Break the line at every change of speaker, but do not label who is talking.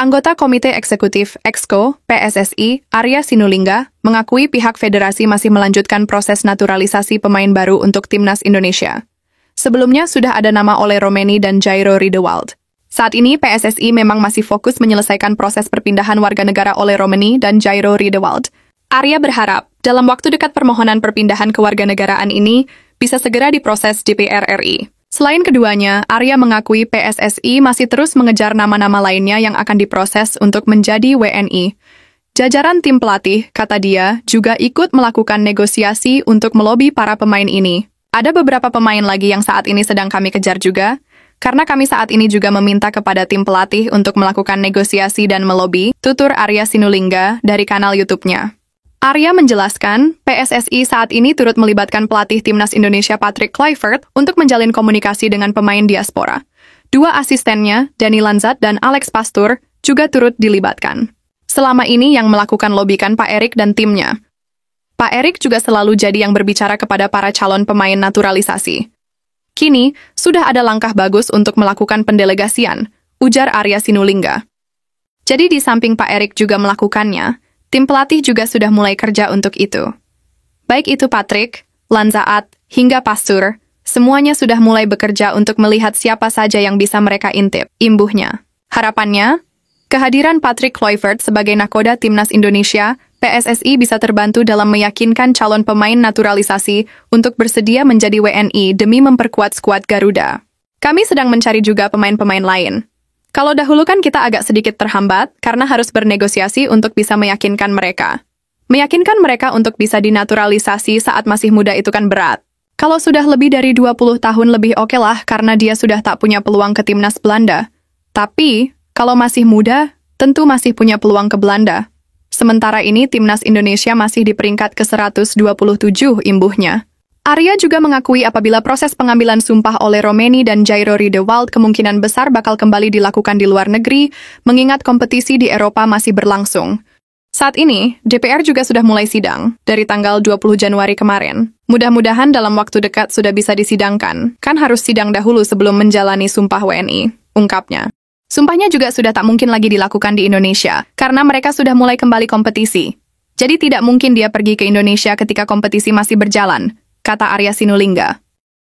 Anggota Komite Eksekutif (EXCO) PSSI, Arya Sinulinga, mengakui pihak federasi masih melanjutkan proses naturalisasi pemain baru untuk timnas Indonesia. Sebelumnya sudah ada nama Ole Romeni dan Jairo Riedewald. Saat ini PSSI memang masih fokus menyelesaikan proses perpindahan warga negara Ole Romeni dan Jairo Riedewald. Arya berharap, dalam waktu dekat permohonan perpindahan kewarganegaraan ini bisa segera diproses DPR RI. Selain keduanya, Arya mengakui PSSI masih terus mengejar nama-nama lainnya yang akan diproses untuk menjadi WNI. Jajaran tim pelatih, kata dia, juga ikut melakukan negosiasi untuk melobi para pemain ini. Ada beberapa pemain lagi yang saat ini sedang kami kejar juga, karena kami saat ini juga meminta kepada tim pelatih untuk melakukan negosiasi dan melobi, tutur Arya Sinulinga dari kanal YouTube-nya. Arya menjelaskan, PSSI saat ini turut melibatkan pelatih timnas Indonesia Patrick Kluivert untuk menjalin komunikasi dengan pemain diaspora. Dua asistennya, Danny Lanzat dan Alex Pastur, juga turut dilibatkan. Selama ini yang melakukan lobikan Pak Erik dan timnya. Pak Erik juga selalu jadi yang berbicara kepada para calon pemain naturalisasi. Kini, sudah ada langkah bagus untuk melakukan pendelegasian, ujar Arya Sinulinga. Jadi di samping Pak Erik juga melakukannya, tim pelatih juga sudah mulai kerja untuk itu. Baik itu Patrick, Lanzaat, hingga Pastur, semuanya sudah mulai bekerja untuk melihat siapa saja yang bisa mereka intip, imbuhnya. Harapannya, kehadiran Patrick Kluivert sebagai nakoda timnas Indonesia, PSSI bisa terbantu dalam meyakinkan calon pemain naturalisasi untuk bersedia menjadi WNI demi memperkuat skuad Garuda. Kami sedang mencari juga pemain-pemain lain. Kalau dahulu kan kita agak sedikit terhambat karena harus bernegosiasi untuk bisa meyakinkan mereka. Meyakinkan mereka untuk bisa dinaturalisasi saat masih muda itu kan berat. Kalau sudah lebih dari 20 tahun lebih oke lah karena dia sudah tak punya peluang ke timnas Belanda. Tapi, kalau masih muda, tentu masih punya peluang ke Belanda. Sementara ini timnas Indonesia masih di peringkat ke-127 imbuhnya. Arya juga mengakui apabila proses pengambilan sumpah oleh Romeni dan Jairo Riedewald kemungkinan besar bakal kembali dilakukan di luar negeri, mengingat kompetisi di Eropa masih berlangsung. Saat ini, DPR juga sudah mulai sidang, dari tanggal 20 Januari kemarin. Mudah-mudahan dalam waktu dekat sudah bisa disidangkan, kan harus sidang dahulu sebelum menjalani sumpah WNI, ungkapnya. Sumpahnya juga sudah tak mungkin lagi dilakukan di Indonesia, karena mereka sudah mulai kembali kompetisi. Jadi tidak mungkin dia pergi ke Indonesia ketika kompetisi masih berjalan, kata Arya Sinulinga.